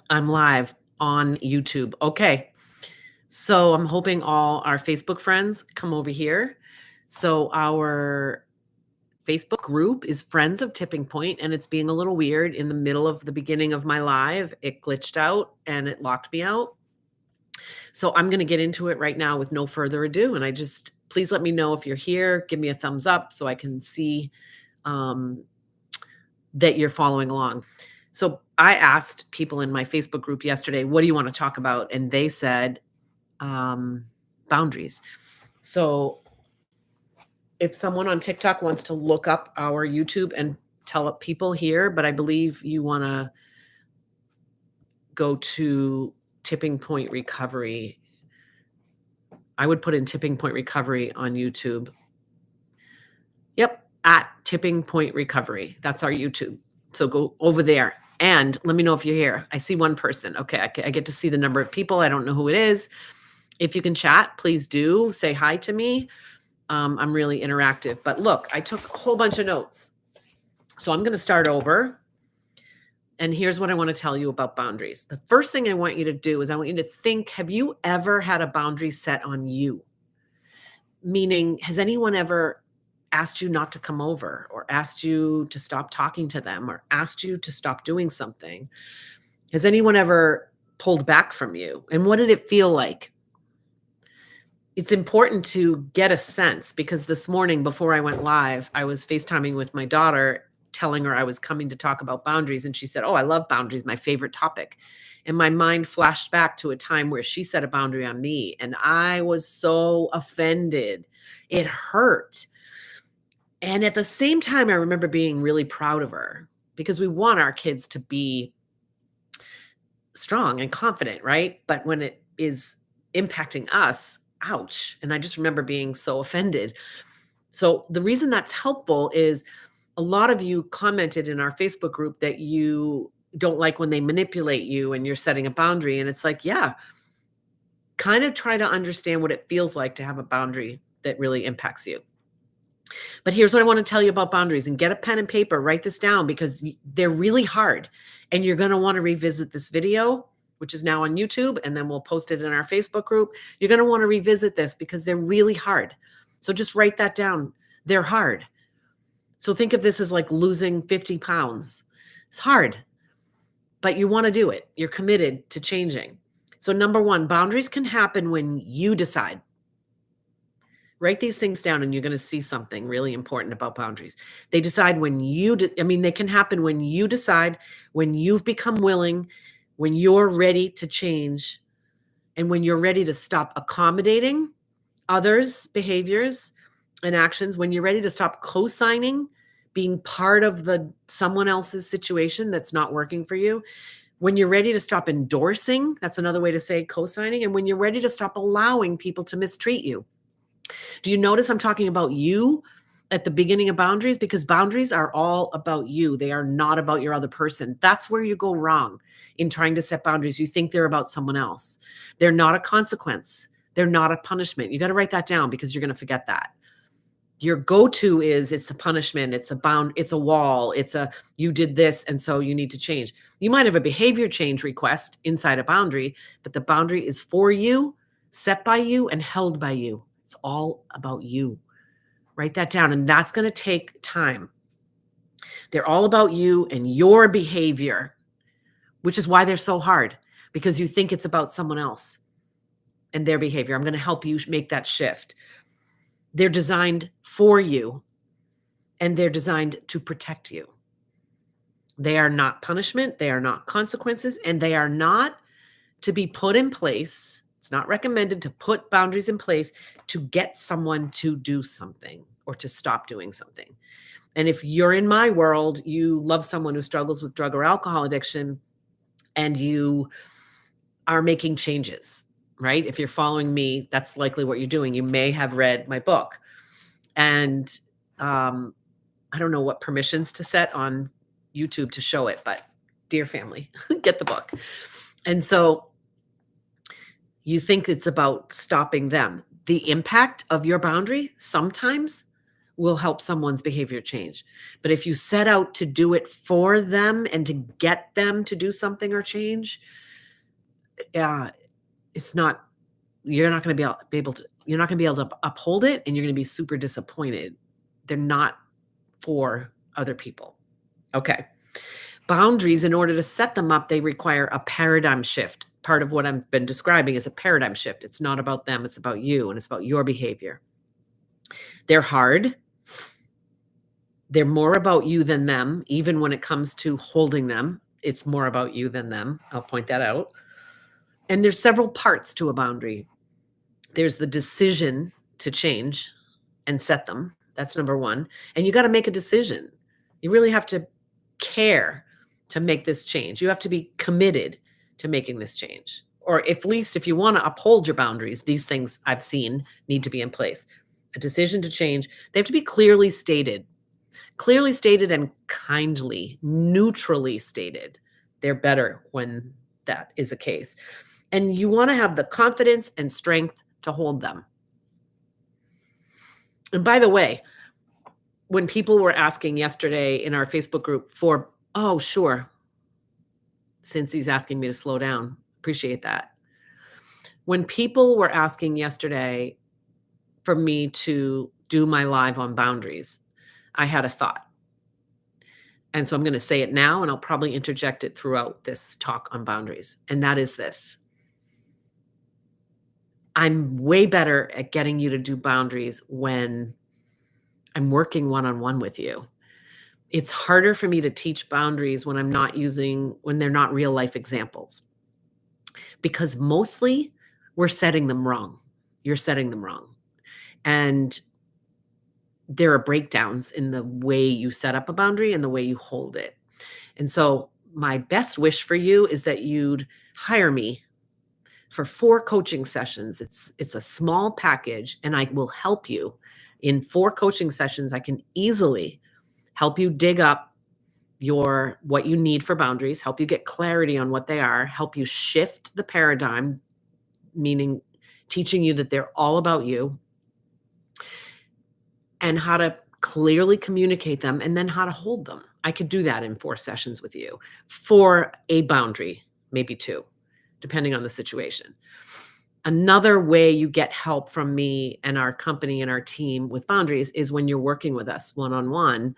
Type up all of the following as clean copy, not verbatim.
I'm live on YouTube. Okay. So I'm hoping all our Facebook friends come over here. So our Facebook group is Friends of Tipping Point, and it's being a little weird in the middle of the beginning of my live. It glitched out and it locked me out. So I'm going to get into it right now with no further ado. And please let me know if you're here. Give me a thumbs up so I can see um, that you're following along. So I asked people in my Facebook group yesterday, what do you want to talk about? And they said, boundaries. So if someone on TikTok wants to look up our YouTube and tell people here, but I believe you want to go to Tipping Point Recovery. I would put in Tipping Point Recovery on YouTube. Yep, at Tipping Point Recovery. That's our YouTube. So go over there and let me know if you're here. I see one person. Okay, I get to see the number of people. I don't know who it is. If you can chat, please do say hi to me. I'm really interactive. But look, I took a whole bunch of notes. So I'm going to start over. And here's what I want to tell you about boundaries. The first thing I want you to do is I want you to think, have you ever had a boundary set on you? Meaning, has anyone ever asked you not to come over or asked you to stop talking to them or asked you to stop doing something? Has anyone ever pulled back from you? And what did it feel like? It's important to get a sense because this morning before I went live, I was FaceTiming with my daughter, telling her I was coming to talk about boundaries. And she said, "Oh, I love boundaries, my favorite topic." And my mind flashed back to a time where she set a boundary on me. And I was so offended. It hurt. And at the same time, I remember being really proud of her because we want our kids to be strong and confident, right? But when it is impacting us, ouch. And I just remember being so offended. So the reason that's helpful is a lot of you commented in our Facebook group that you don't like when they manipulate you and you're setting a boundary. And it's like, yeah, kind of try to understand what it feels like to have a boundary that really impacts you. But here's what I want to tell you about boundaries, and get a pen and paper, write this down because they're really hard. And you're going to want to revisit this video, which is now on YouTube, and then we'll post it in our Facebook group. You're going to want to revisit this because they're really hard. So just write that down. They're hard. So think of this as like losing 50 pounds. It's hard, but you want to do it. You're committed to changing. So number one, boundaries can happen when you decide. Write these things down and you're going to see something really important about boundaries. They decide when they can happen when you decide, when you've become willing, when you're ready to change, and when you're ready to stop accommodating others' behaviors and actions, when you're ready to stop co-signing, being part of someone else's situation that's not working for you, when you're ready to stop endorsing, that's another way to say co-signing, and when you're ready to stop allowing people to mistreat you. Do you notice I'm talking about you at the beginning of boundaries? Because boundaries are all about you. They are not about your other person. That's where you go wrong in trying to set boundaries. You think they're about someone else. They're not a consequence. They're not a punishment. You got to write that down because you're going to forget that. Your go-to is it's a punishment, it's a wall, you did this and so you need to change. You might have a behavior change request inside a boundary, but the boundary is for you, set by you, and held by you. It's all about you. Write that down, and that's going to take time. They're all about you and your behavior, which is why they're so hard, because you think it's about someone else and their behavior. I'm going to help you make that shift. They're designed for you, and they're designed to protect you. They are not punishment. They are not consequences, and they are not to be put in place. It's not recommended to put boundaries in place to get someone to do something or to stop doing something. And if you're in my world, you love someone who struggles with drug or alcohol addiction, and you are making changes, right? If you're following me, that's likely what you're doing. You may have read my book. And I don't know what permissions to set on YouTube to show it, but dear family, get the book. And so you think it's about stopping them. The impact of your boundary sometimes will help someone's behavior change. But if you set out to do it for them and to get them to do something or change, uh, it's not, you're not going to be able to, you're not going to be able to uphold it, and you're going to be super disappointed. They're not for other people. Okay. Boundaries, in order to set them up, they require a paradigm shift. Part of what I've been describing is a paradigm shift. It's not about them, it's about you, and it's about your behavior. They're hard. They're more about you than them. Even when it comes to holding them, it's more about you than them. I'll point that out. And there's several parts to a boundary. There's the decision to change and set them. That's number one. And you got to make a decision. You really have to care to make this change. You have to be committed to making this change. Or at least if you want to uphold your boundaries, these things I've seen need to be in place. A decision to change, they have to be clearly stated and kindly, neutrally stated. They're better when that is the case. And you want to have the confidence and strength to hold them. And by the way, when people were asking yesterday in our Facebook group for, oh, sure, since he's asking me to slow down, appreciate that. When people were asking yesterday for me to do my live on boundaries, I had a thought. And so I'm going to say it now, and I'll probably interject it throughout this talk on boundaries. And that is this. I'm way better at getting you to do boundaries when I'm working one-on-one with you. It's harder for me to teach boundaries when when they're not real life examples. Because mostly we're setting them wrong. You're setting them wrong. And there are breakdowns in the way you set up a boundary and the way you hold it. And so my best wish for you is that you'd hire me for 4 coaching sessions. It's a small package, and I will help you. In 4 coaching sessions, I can easily help you dig up what you need for boundaries, help you get clarity on what they are, help you shift the paradigm, meaning teaching you that they're all about you, and how to clearly communicate them, and then how to hold them. I could do that in 4 sessions with you for a boundary, maybe 2, depending on the situation. Another way you get help from me and our company and our team with boundaries is when you're working with us one-on-one,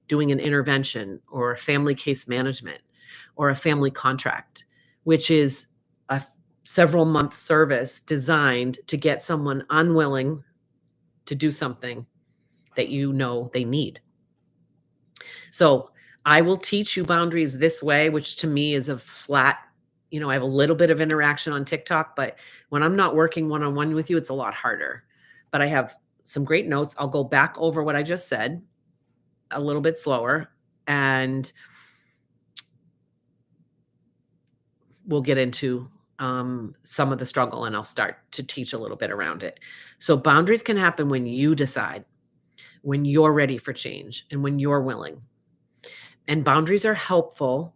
doing an intervention or a family case management or a family contract, which is a several month service designed to get someone unwilling to do something that you know they need. So I will teach you boundaries this way, which to me is a flat, I have a little bit of interaction on TikTok, but when I'm not working one-on-one with you, it's a lot harder. But I have some great notes. I'll go back over what I just said a little bit slower, and we'll get into some of the struggle, and I'll start to teach a little bit around it. So boundaries can happen when you decide, when you're ready for change, and when you're willing. And boundaries are helpful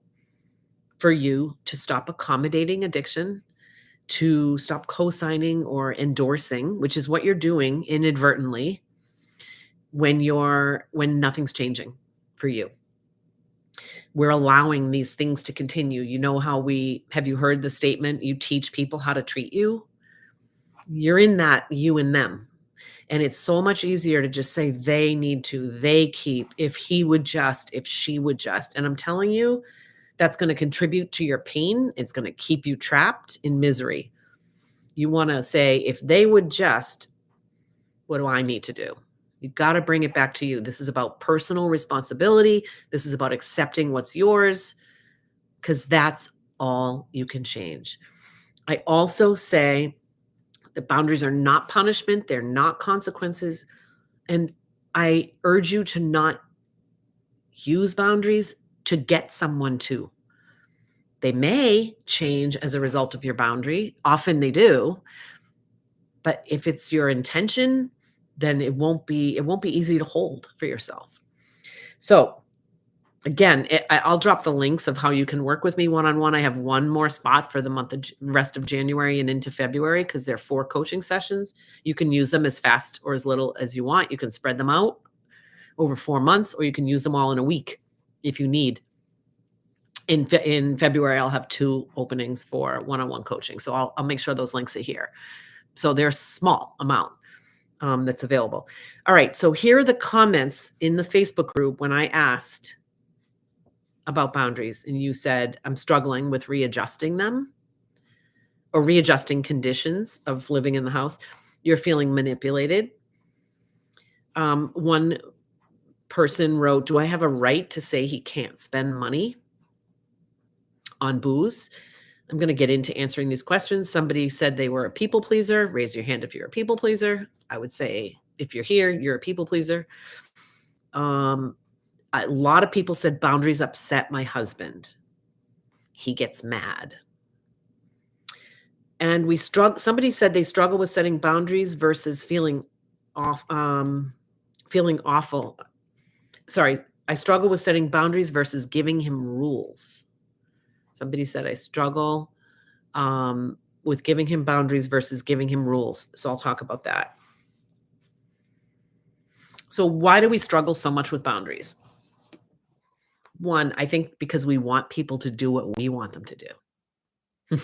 for you to stop accommodating addiction, to stop co-signing or endorsing, which is what you're doing inadvertently when nothing's changing for you. We're allowing these things to continue. You know how have you heard the statement, you teach people how to treat you? You're in that you and them. And it's so much easier to just say they need to, they keep, if he would just, if she would just. And I'm telling you, that's going to contribute to your pain. It's going to keep you trapped in misery. You want to say, if they would just, what do I need to do? You got to bring it back to you. This is about personal responsibility. This is about accepting what's yours, because that's all you can change. I also say that boundaries are not punishment. They're not consequences. And I urge you to not use boundaries to get someone to. They may change as a result of your boundary. Often they do. But if it's your intention, then it won't be easy to hold for yourself. So again, I'll drop the links of how you can work with me one-on-one. I have one more spot for the rest of January and into February, because they're 4 coaching sessions. You can use them as fast or as little as you want. You can spread them out. over 4 months, or you can use them all in a week if you need. In February, I'll have 2 openings for one-on-one coaching. So I'll make sure those links are here. So there's small amount that's available. All right. So here are the comments in the Facebook group when I asked about boundaries, and you said, I'm struggling with readjusting them or readjusting conditions of living in the house. You're feeling manipulated. One person wrote, do I have a right to say he can't spend money on booze? I'm going to get into answering these questions. Somebody said they were a people pleaser. Raise your hand if you're a people pleaser. I would say if you're here, you're a people pleaser. A lot of people said boundaries upset my husband. He gets mad. And somebody said they struggle with setting boundaries versus feeling awful. Sorry, I struggle with setting boundaries versus giving him rules. Somebody said I struggle with giving him boundaries versus giving him rules. So I'll talk about that. So why do we struggle so much with boundaries? One, I think because we want people to do what we want them to do.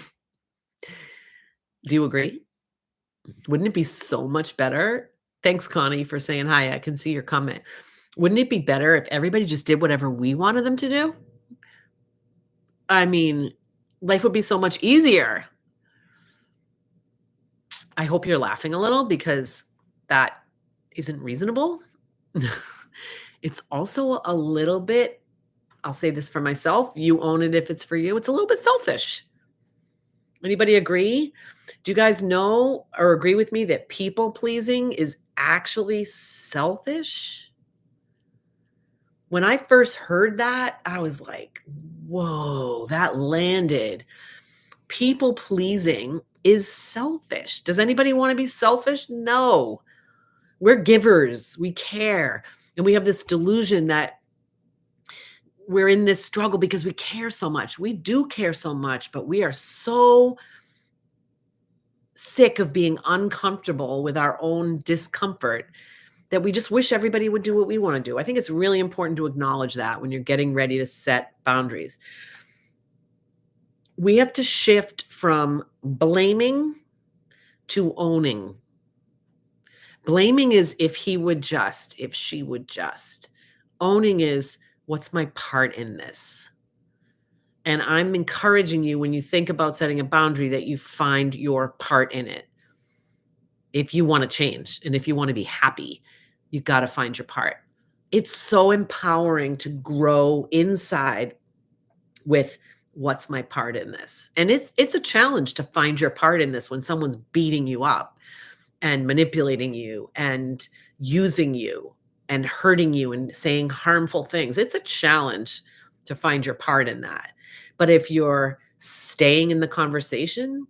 Do you agree? Wouldn't it be so much better? Thanks, Connie, for saying hi. I can see your comment. Wouldn't it be better if everybody just did whatever we wanted them to do? I mean, life would be so much easier. I hope you're laughing a little because that isn't reasonable. It's also a little bit, I'll say this for myself, you own it if it's for you. It's a little bit selfish. Anybody agree? Do you guys know or agree with me that people pleasing is actually selfish? When I first heard that, I was like, whoa, that landed. People pleasing is selfish. Does anybody want to be selfish? No. We're givers. We care. And we have this delusion that we're in this struggle because we care so much. We do care so much, but we are so sick of being uncomfortable with our own discomfort that we just wish everybody would do what we want to do. I think it's really important to acknowledge that when you're getting ready to set boundaries. We have to shift from blaming to owning. Blaming is if he would just, if she would just. Owning is, what's my part in this? And I'm encouraging you when you think about setting a boundary that you find your part in it. If you want to change and if you want to be happy, you got to find your part. It's so empowering to grow inside with what's my part in this. And it's a challenge to find your part in this when someone's beating you up and manipulating you and using you and hurting you and saying harmful things. It's a challenge to find your part in that. But if you're staying in the conversation,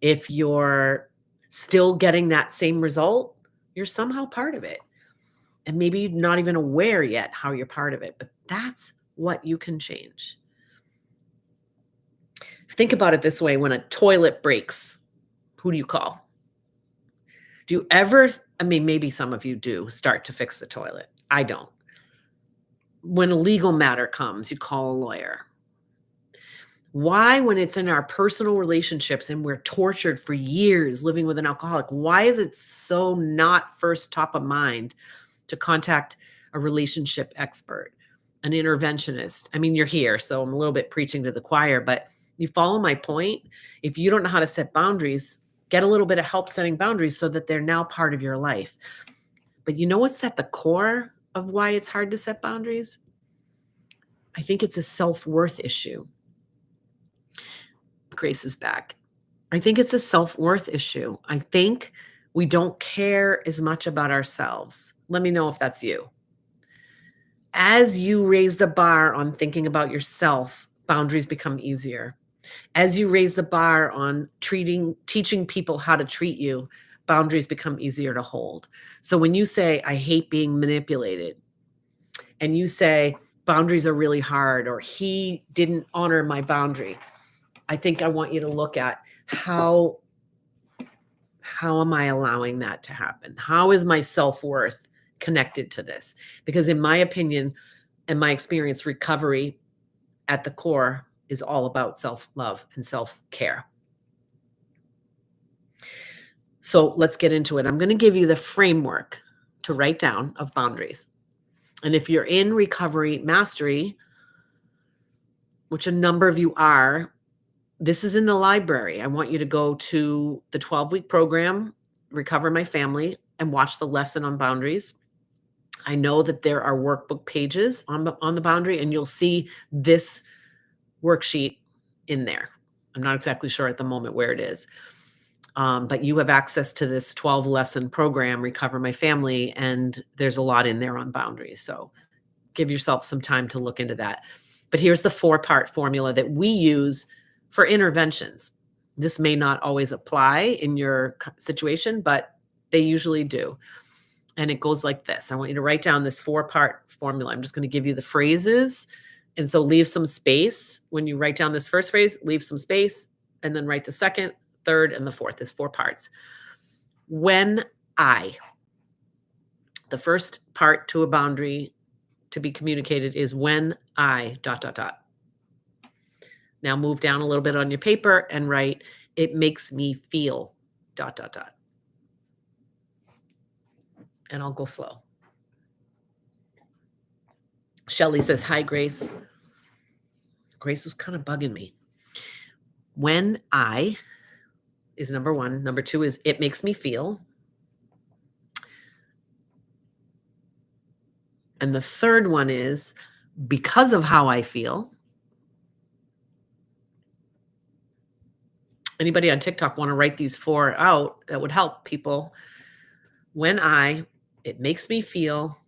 if you're still getting that same result, you're somehow part of it. And maybe you're not even aware yet how you're part of it, but that's what you can change. Think about it this way. When a toilet breaks, who do you call? Do you ever, I mean, maybe some of you do start to fix the toilet. I don't. When a legal matter comes, you call a lawyer. Why, when it's in our personal relationships and we're tortured for years living with an alcoholic, why is it so not first top of mind to contact a relationship expert, an interventionist? I mean, you're here, so I'm a little bit preaching to the choir, but you follow my point? If you don't know how to set boundaries, get a little bit of help setting boundaries so that they're now part of your life. But you know what's at the core of why it's hard to set boundaries? I think it's a self-worth issue. Grace is back. I think it's a self-worth issue. I think we don't care as much about ourselves. Let me know if that's you. As you raise the bar on thinking about yourself, boundaries become easier. As you raise the bar on teaching people how to treat you, boundaries become easier to hold. So when you say, I hate being manipulated, and you say, boundaries are really hard, or he didn't honor my boundary, I think I want you to look at how am I allowing that to happen? How is my self-worth connected to this, because in my opinion and my experience, recovery at the core is all about self-love and self-care. So let's get into it. I'm going to give you the framework to write down of boundaries. And if you're in recovery mastery, which a number of you are, this is in the library. I want you to go to the 12-week program, Recover My Family, and watch the lesson on boundaries. I know that there are workbook pages on the boundary, and you'll see this worksheet in there. I'm not exactly sure at the moment where it is. But you have access to this 12-lesson program, Recover My Family, and there's a lot in there on boundaries. So give yourself some time to look into that. But here's the 4-part formula that we use for interventions. This may not always apply in your situation, but they usually do. And it goes like this. I want you to write down this 4-part formula. I'm just going to give you the phrases. And so leave some space. When you write down this first phrase, leave some space, and then write the second, third, and the fourth is 4 parts. When I, the first part to a boundary to be communicated is when I ... Now move down a little bit on your paper and write, it makes me feel ... And I'll go slow. Shelly says, hi, Grace. Grace was kind of bugging me. When I is number 1. Number 2 is it makes me feel. And the third one is because of how I feel. Anybody on TikTok want to write these 4 out? That would help people. When it makes me feel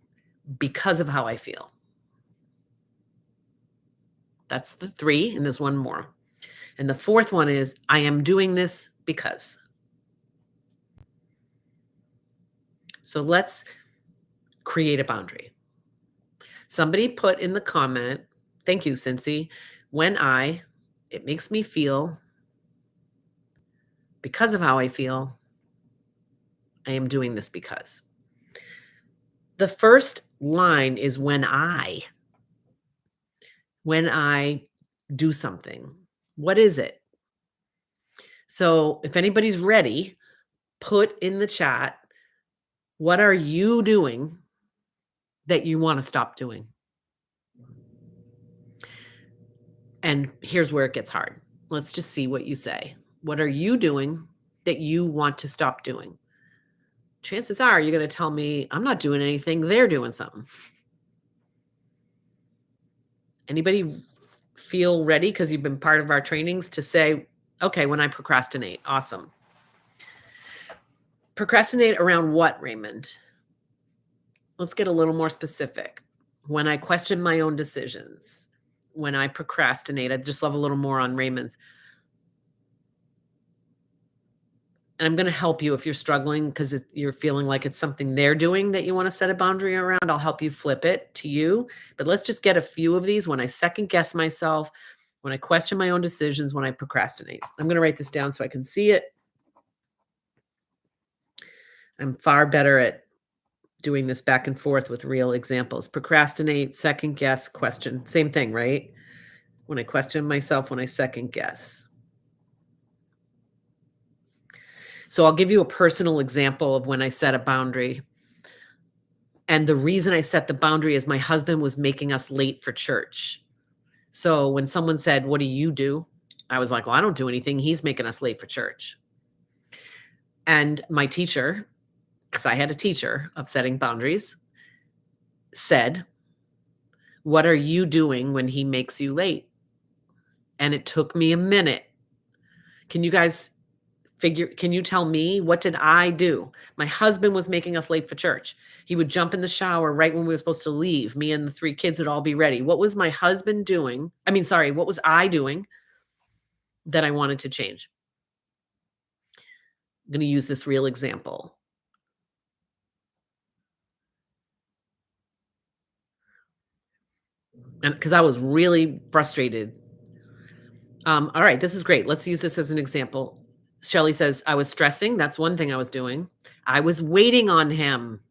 because of how I feel. That's the 3, and there's one more. And the 4th one is I am doing this because. So let's create a boundary. Somebody put in the comment, thank you, Cincy, when it makes me feel because of how I feel, I am doing this because. The first line is when I do something. What is it? So if anybody's ready, put in the chat, what are you doing that you want to stop doing? And here's where it gets hard. Let's just see what you say. What are you doing that you want to stop doing? Chances are you're going to tell me, I'm not doing anything. They're doing something. Anybody feel ready, because you've been part of our trainings, to say, okay, when I procrastinate? Awesome. Procrastinate around what, Raymond? Let's get a little more specific. When I question my own decisions, when I procrastinate, I'd just love a little more on Raymond's. And I'm going to help you if you're struggling because you're feeling like it's something they're doing that you want to set a boundary around. I'll help you flip it to you. But let's just get a few of these. When I second guess myself, when I question my own decisions, when I procrastinate. I'm going to write this down so I can see it. I'm far better at doing this back and forth with real examples. Procrastinate, second guess, question. Same thing, right? When I question myself, when I second guess. So I'll give you a personal example of when I set a boundary. And the reason I set the boundary is my husband was making us late for church. So when someone said, what do you do? I was like, well, I don't do anything. He's making us late for church. And my teacher, because I had a teacher of setting boundaries, said, what are you doing when he makes you late? And it took me a minute. Can you guys can you tell me, what did I do? My husband was making us late for church. He would jump in the shower right when we were supposed to leave. Me and the 3 kids would all be ready. What was my husband doing? What was I doing that I wanted to change? I'm going to use this real example. And because I was really frustrated. All right, this is great. Let's use this as an example. Shelly says, I was stressing. That's one thing I was doing. I was waiting on him.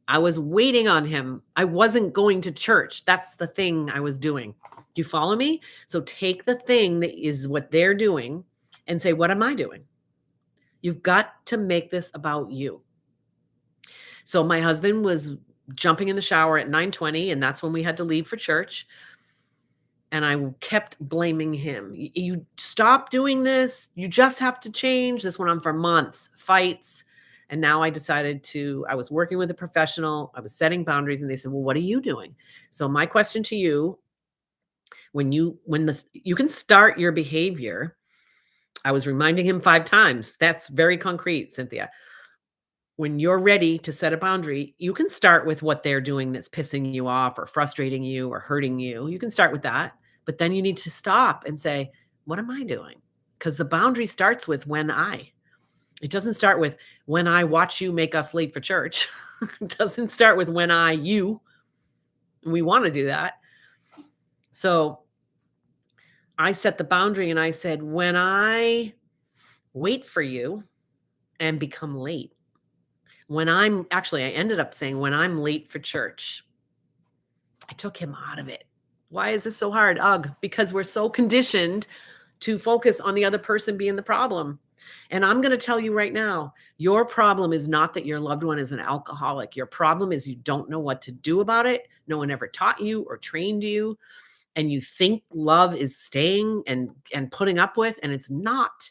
I was waiting on him. I wasn't going to church. That's the thing I was doing. Do you follow me? So take the thing that is what they're doing and say, what am I doing? You've got to make this about you. So my husband was jumping in the shower at 9:20, and that's when we had to leave for church. And I kept blaming him. You stop doing this. You just have to change. This went on for months, fights. And now I was working with a professional. I was setting boundaries, and they said, well, what are you doing? So my question to you, you can start your behavior. I was reminding him 5 times. That's very concrete, Cynthia. When you're ready to set a boundary, you can start with what they're doing that's pissing you off or frustrating you or hurting you. You can start with that, but then you need to stop and say, what am I doing? Because the boundary starts with when I. It doesn't start with when I watch you make us late for church. It doesn't start with when you. We want to do that. So I set the boundary and I said, when I wait for you and become late, I ended up saying, when I'm late for church, I took him out of it. Why is this so hard? Ugh, because we're so conditioned to focus on the other person being the problem. And I'm going to tell you right now, your problem is not that your loved one is an alcoholic. Your problem is you don't know what to do about it. No one ever taught you or trained you. And you think love is staying and putting up with, and it's not.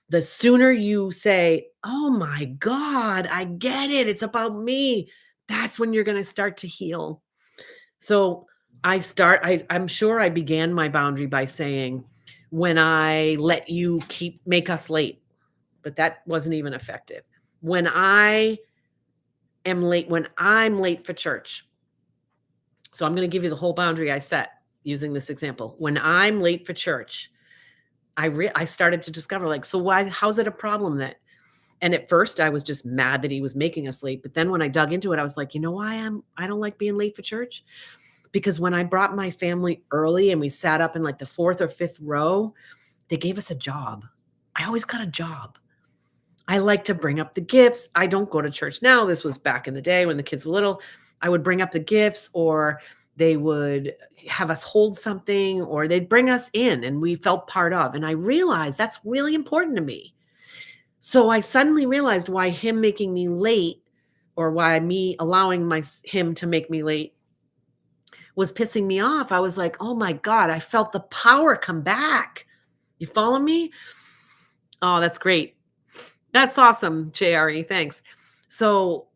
The sooner you say, oh my God, I get it. It's about me. That's when you're going to start to heal. So I'm sure I began my boundary by saying, when I let you make us late, but that wasn't even effective. When I'm late for church. So I'm going to give you the whole boundary I set using this example. When I'm late for church, I started to discover, like, so how's it a problem that, and at first I was just mad that he was making us late. But then when I dug into it, I was like, you know why I don't like being late for church? Because when I brought my family early and we sat up in like the 4th or 5th row, they gave us a job. I always got a job. I like to bring up the gifts. I don't go to church now. This was back in the day when the kids were little. I would bring up the gifts, or they would have us hold something, or they'd bring us in and we felt part of. And I realized that's really important to me. So I suddenly realized why him making me late, or why me allowing him to make me late, was pissing me off. I was like, oh my God, I felt the power come back. You follow me? Oh, that's great. That's awesome, JRE. Thanks. So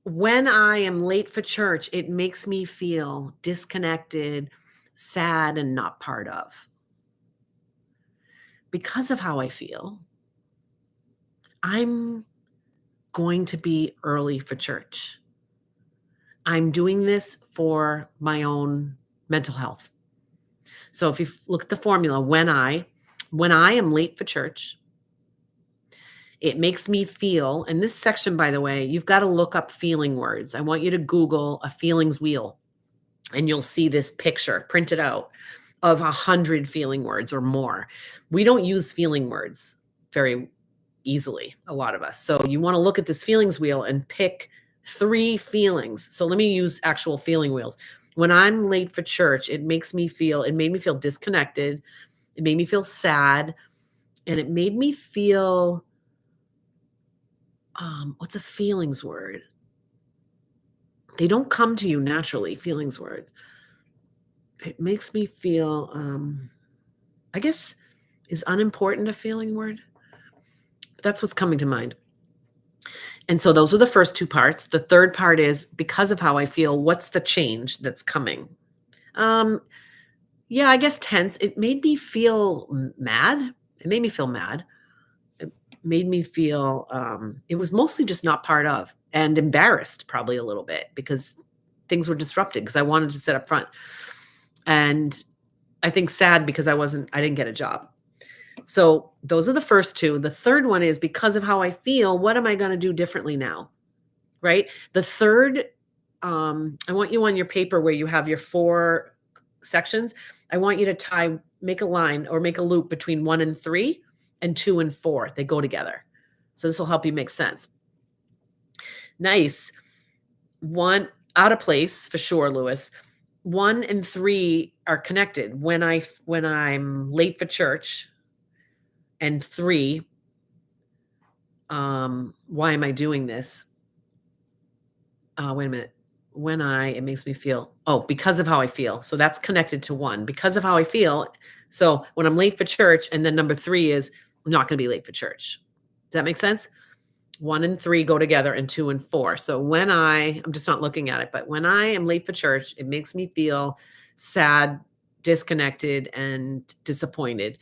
when I am late for church, it makes me feel disconnected, sad, and not part of. Because of how I feel, I'm going to be early for church. I'm doing this for my own mental health. So if you look at the formula, when I am late for church, it makes me feel, and this section, by the way, you've got to look up feeling words. I want you to Google a feelings wheel, and you'll see this picture printed out of 100 feeling words or more. We don't use feeling words very easily, a lot of us. So you want to look at this feelings wheel and pick 3 feelings. So let me use actual feeling wheels. When I'm late for church, it made me feel disconnected. It made me feel sad. And it made me feel, what's a feelings word? They don't come to you naturally, feelings words. It makes me feel, I guess, is unimportant a feeling word? That's what's coming to mind. And so those are the first 2 parts. The third part is, because of how I feel, what's the change that's coming? Yeah, I guess tense. It made me feel mad. It made me feel mad. It made me feel, it was mostly just not part of, and embarrassed probably a little bit, because things were disrupted because I wanted to sit up front. And I think sad because I didn't get a job. So those are the first 2. The third one is, because of how I feel, what am I going to do differently now? Right? The third, I want you on your paper where you have your 4 sections. I want you to make a line or make a loop between 1 and 3 and 2 and 4. They go together. So this will help you make sense. Nice. One out of place for sure, Lewis. 1 and 3 are connected. When I'm late for church, and 3, why am I doing this? Wait a minute. It makes me feel, because of how I feel. So that's connected to 1, because of how I feel. So when I'm late for church, and then number 3 is I'm not going to be late for church. Does that make sense? 1 and 3 go together, and 2 and 4. So I'm just not looking at it, but when I am late for church, it makes me feel sad, disconnected, and disappointed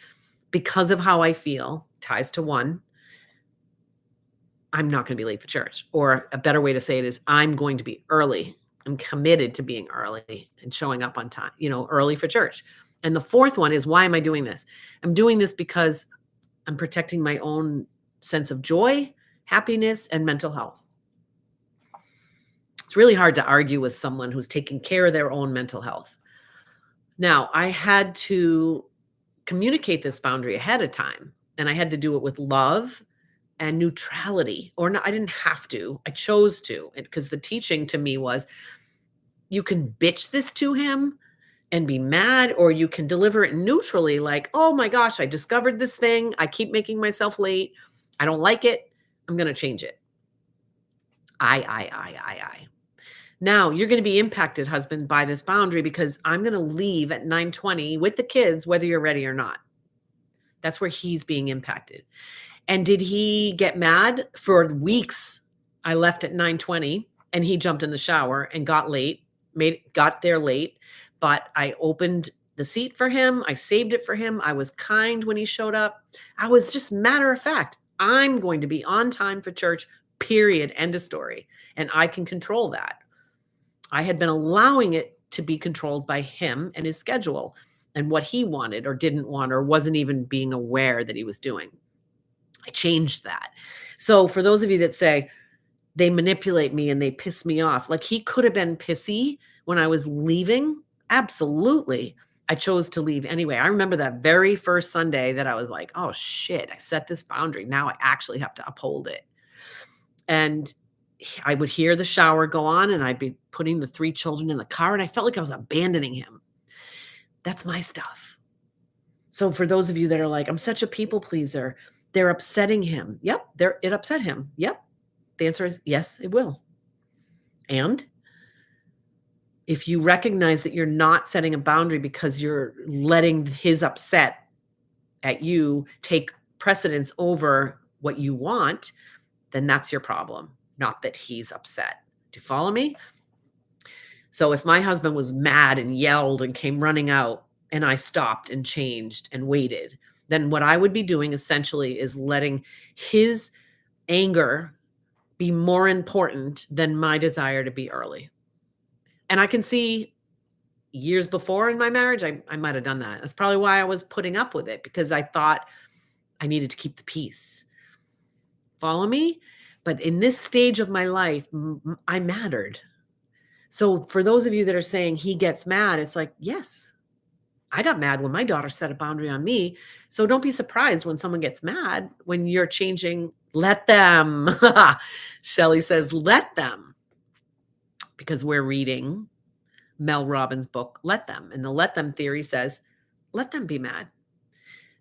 because of how I feel, ties to 1. I'm not going to be late for church. Or a better way to say it is I'm going to be early. I'm committed to being early and showing up on time, early for church. And the 4th one is, why am I doing this? I'm doing this because I'm protecting my own sense of joy, happiness, and mental health. It's really hard to argue with someone who's taking care of their own mental health. Now, I had to communicate this boundary ahead of time, and I had to do it with love and neutrality. Or no, I didn't have to. I chose to, because the teaching to me was, you can bitch this to him and be mad, or you can deliver it neutrally, like, oh my gosh, I discovered this thing. I keep making myself late. I don't like it. I'm going to change it. I. Now you're going to be impacted, husband, by this boundary, because I'm going to leave at 9:20 with the kids, whether you're ready or not. That's where he's being impacted. And did he get mad? For weeks, I left at 9:20 and he jumped in the shower and got there late, but I opened the seat for him. I saved it for him. I was kind when he showed up. I was just matter of fact. I'm going to be on time for church, period, end of story. And I can control that. I had been allowing it to be controlled by him and his schedule and what he wanted or didn't want, or wasn't even being aware that he was doing. I changed that. So for those of you that say they manipulate me and they piss me off, like, he could have been pissy when I was leaving. Absolutely. I chose to leave anyway. I remember that very first Sunday that I was like, oh shit, I set this boundary. Now I actually have to uphold it. And I would hear the shower go on, and I'd be putting the 3 children in the car, and I felt like I was abandoning him. That's my stuff. So for those of you that are like, I'm such a people pleaser, they're upsetting him. Yep, it upset him. Yep. The answer is yes, it will. And if you recognize that you're not setting a boundary because you're letting his upset at you take precedence over what you want, then that's your problem, not that he's upset. Do you follow me? So if my husband was mad and yelled and came running out, and I stopped and changed and waited, then what I would be doing essentially is letting his anger be more important than my desire to be early. And I can see years before in my marriage, I might have done that. That's probably why I was putting up with it, because I thought I needed to keep the peace. Follow me? But in this stage of my life, I mattered. So for those of you that are saying he gets mad, it's like, yes, I got mad when my daughter set a boundary on me. So don't be surprised when someone gets mad when you're changing. Let them. Shelley says, let them. Because we're reading Mel Robbins' book, Let Them. And the let them theory says, let them be mad.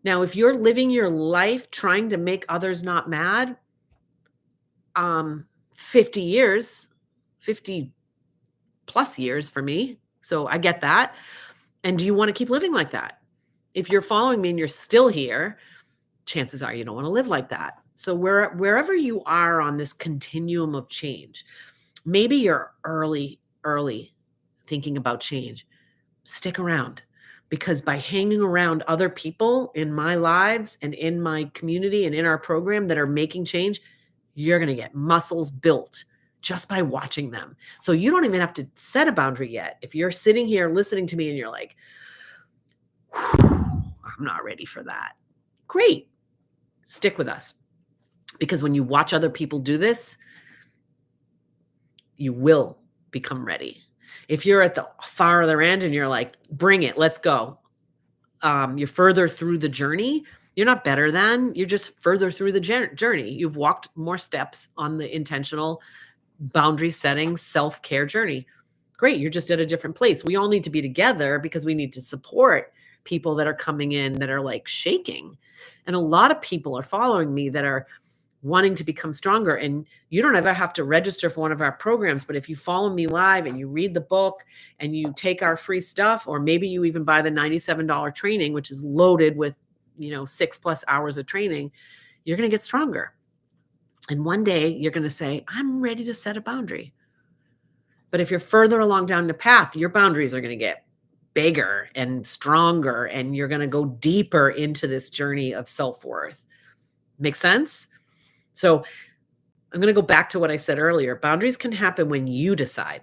Now, if you're living your life trying to make others not mad, 50 years, 50 plus years for me. So I get that. And do you want to keep living like that? If you're following me and you're still here, chances are you don't want to live like that. So wherever you are on this continuum of change, maybe you're early thinking about change. Stick around, because by hanging around other people in my lives and in my community and in our program that are making change, you're going to get muscles built just by watching them. So you don't even have to set a boundary yet. If you're sitting here listening to me and you're like, I'm not ready for that, great. Stick with us. Because when you watch other people do this, you will become ready. If you're at the far other end and you're like, bring it, let's go. You're further through the journey. You're not better than, you're just further through the journey. You've walked more steps on the intentional boundary setting, self-care journey. Great, you're just at a different place. We all need to be together because we need to support people that are coming in that are like shaking. And a lot of people are following me that are wanting to become stronger. And you don't ever have to register for one of our programs, but if you follow me live and you read the book and you take our free stuff, or maybe you even buy the $97 training, which is loaded with, 6+ hours of training, you're going to get stronger. And one day you're going to say, I'm ready to set a boundary. But if you're further along down the path, your boundaries are going to get bigger and stronger, and you're going to go deeper into this journey of self-worth. Make sense? So I'm going to go back to what I said earlier. Boundaries can happen when you decide.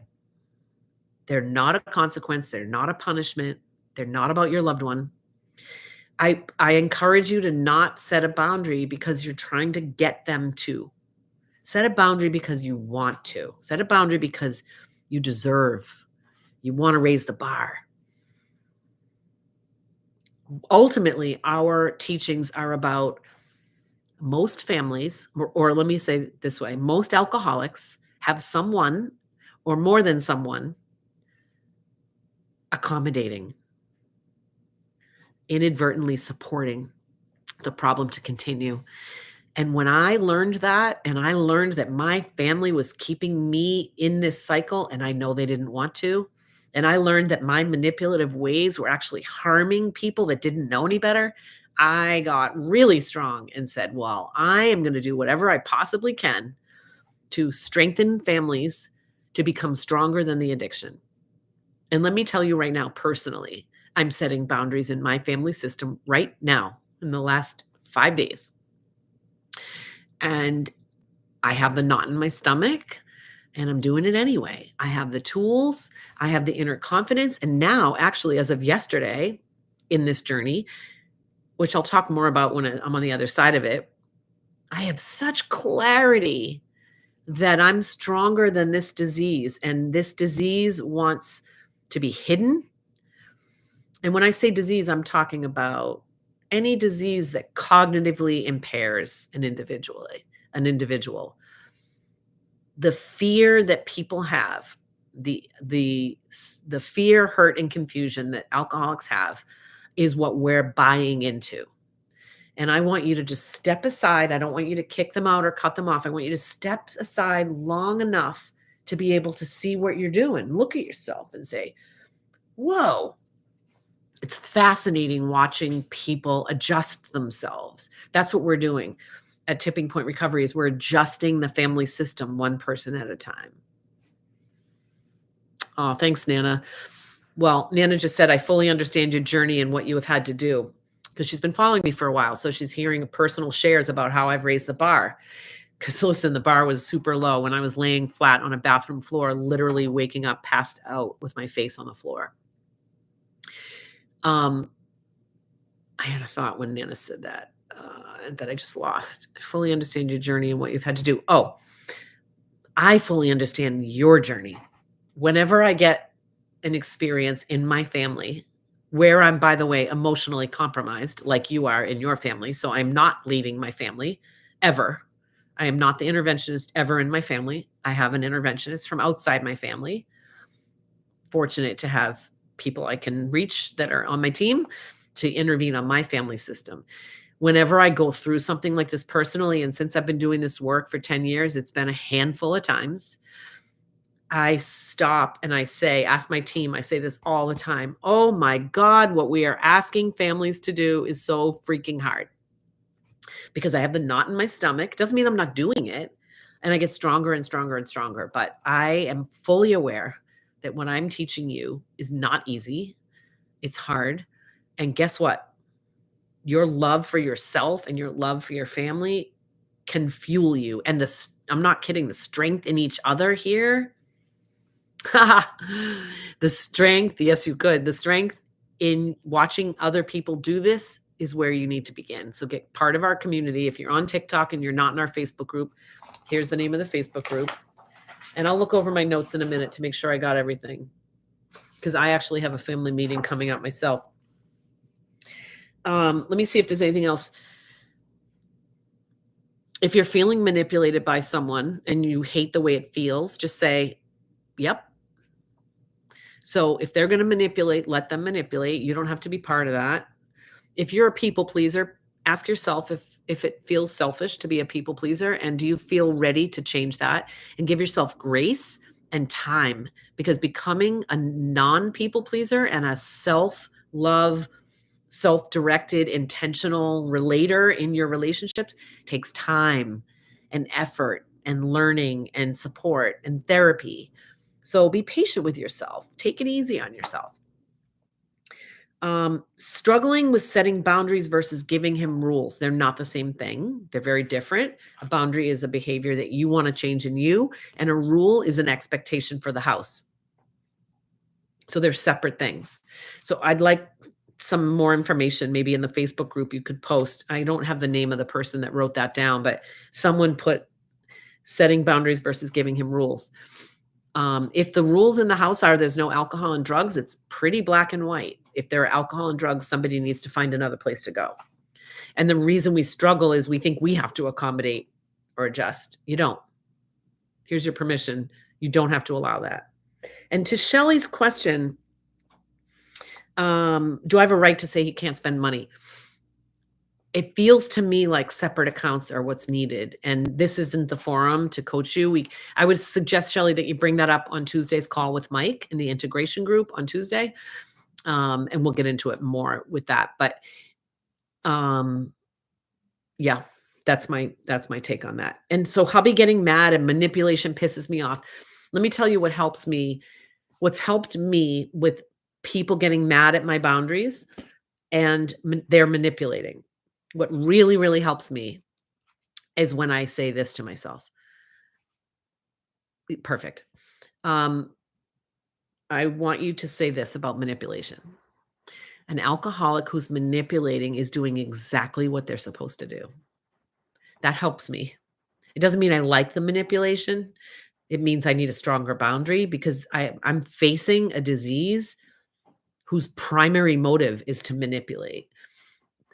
They're not a consequence. They're not a punishment. They're not about your loved one. I encourage you to not set a boundary because you're trying to get them to. Set a boundary because you want to. Set a boundary because you deserve. You want to raise the bar. Ultimately, our teachings are about most families, or let me say it this way, most alcoholics have someone or more than someone accommodating, inadvertently supporting the problem to continue. And when I learned that, and I learned that my family was keeping me in this cycle, and I know they didn't want to, and I learned that my manipulative ways were actually harming people that didn't know any better, I got really strong and said, well, I am going to do whatever I possibly can to strengthen families to become stronger than the addiction. And let me tell you right now, personally, I'm setting boundaries in my family system right now in the last 5 days. And I have the knot in my stomach, and I'm doing it anyway. I have the tools, I have the inner confidence. And now, actually, as of yesterday in this journey, which I'll talk more about when I'm on the other side of it, I have such clarity that I'm stronger than this disease. And this disease wants to be hidden. And when I say disease, I'm talking about any disease that cognitively impairs an individual. The fear that people have, the fear, hurt, and confusion that alcoholics have is what we're buying into. And I want you to just step aside. I don't want you to kick them out or cut them off. I want you to step aside long enough to be able to see what you're doing. Look at yourself and say, whoa, it's fascinating watching people adjust themselves. That's what we're doing at Tipping Point Recovery, is we're adjusting the family system one person at a time. Oh, thanks, Nana. Well, Nana just said, I fully understand your journey and what you have had to do, because she's been following me for a while. So she's hearing personal shares about how I've raised the bar. Because listen, the bar was super low when I was laying flat on a bathroom floor, literally waking up passed out with my face on the floor. I had a thought when Nana said that I just lost. I fully understand your journey and what you've had to do. Oh, I fully understand your journey. Whenever I get an experience in my family where I'm, by the way, emotionally compromised, like you are in your family, so I'm not leading my family ever. I am not the interventionist ever in my family. I have an interventionist from outside my family. Fortunate to have people I can reach that are on my team to intervene on my family system. Whenever I go through something like this personally, and since I've been doing this work for 10 years, it's been a handful of times, I stop and I say, ask my team, I say this all the time, oh my God, what we are asking families to do is so freaking hard. Because I have the knot in my stomach. Doesn't mean I'm not doing it. And I get stronger and stronger and stronger. But I am fully aware that what I'm teaching you is not easy. It's hard. And guess what? Your love for yourself and your love for your family can fuel you. And I'm not kidding, the strength in each other here. The strength, yes, you could. The strength in watching other people do this is where you need to begin. So get part of our community. If you're on TikTok and you're not in our Facebook group, here's the name of the Facebook group. And I'll look over my notes in a minute to make sure I got everything, because I actually have a family meeting coming up myself. Let me see if there's anything else. If you're feeling manipulated by someone and you hate the way it feels, just say, yep. So if they're going to manipulate, let them manipulate. You don't have to be part of that. If you're a people pleaser, ask yourself if it feels selfish to be a people pleaser, and do you feel ready to change that, and give yourself grace and time, because becoming a non-people pleaser and a self-love, self-directed, intentional relator in your relationships takes time and effort and learning and support and therapy. So be patient with yourself. Take it easy on yourself. Struggling with setting boundaries versus giving him rules. They're not the same thing. They're very different. A boundary is a behavior that you want to change in you, and a rule is an expectation for the house. So they're separate things. So I'd like some more information, maybe in the Facebook group you could post. I don't have the name of the person that wrote that down, but someone put setting boundaries versus giving him rules. If the rules in the house are there's no alcohol and drugs, it's pretty black and white. If there are alcohol and drugs, somebody needs to find another place to go. And the reason we struggle is we think we have to accommodate or adjust. You don't. Here's your permission. You don't have to allow that. And to Shelley's question, do I have a right to say he can't spend money? It feels to me like separate accounts are what's needed. And this isn't the forum to coach you. I would suggest, Shelley, that you bring that up on Tuesday's call with Mike in the integration group on Tuesday. And we'll get into it more with that. But yeah, that's my take on that. And so hubby getting mad and manipulation pisses me off. Let me tell you what helps me. What's helped me with people getting mad at my boundaries and they're manipulating. What really, really helps me is when I say this to myself. Perfect. I want you to say this about manipulation. An alcoholic who's manipulating is doing exactly what they're supposed to do. That helps me. It doesn't mean I like the manipulation. It means I need a stronger boundary because I'm facing a disease whose primary motive is to manipulate.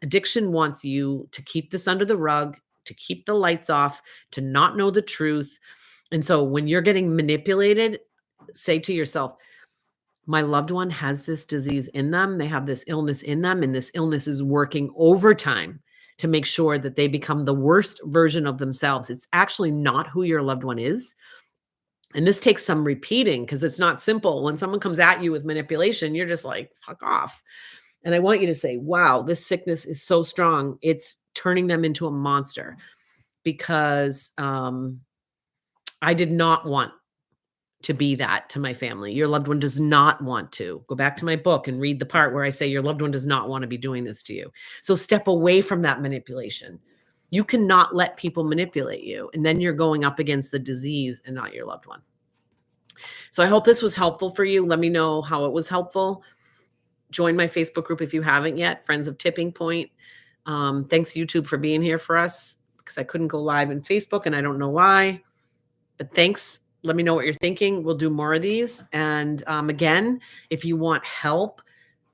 Addiction wants you to keep this under the rug, to keep the lights off, to not know the truth. And so when you're getting manipulated, say to yourself, my loved one has this disease in them. They have this illness in them, and this illness is working overtime to make sure that they become the worst version of themselves. It's actually not who your loved one is. And this takes some repeating because it's not simple. When someone comes at you with manipulation, you're just like, fuck off. And I want you to say, wow, this sickness is so strong. It's turning them into a monster because I did not want to be that to my family. Your loved one does not want to. Go back to my book and read the part where I say your loved one does not want to be doing this to you. So step away from that manipulation. You cannot let people manipulate you. And then you're going up against the disease and not your loved one. So I hope this was helpful for you. Let me know how it was helpful. Join my Facebook group if you haven't yet, Friends of Tipping Point. Thanks, YouTube, for being here for us because I couldn't go live in Facebook and I don't know why. But thanks. Let me know what you're thinking. We'll do more of these. And again, if you want help,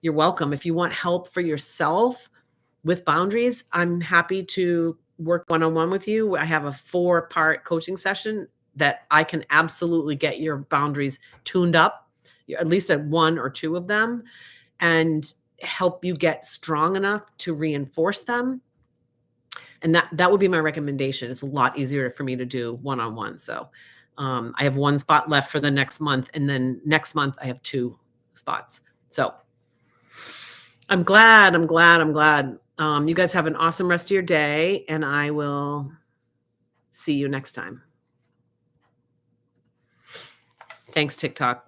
you're welcome. If you want help for yourself with boundaries, I'm happy to work one-on-one with you. I have a 4-part coaching session that I can absolutely get your boundaries tuned up, at least at 1 or 2 of them, and help you get strong enough to reinforce them. And that would be my recommendation. It's a lot easier for me to do one-on-one. So I have 1 spot left for the next month. And then next month I have 2 spots. So I'm glad. You guys have an awesome rest of your day, and I will see you next time. Thanks, TikTok.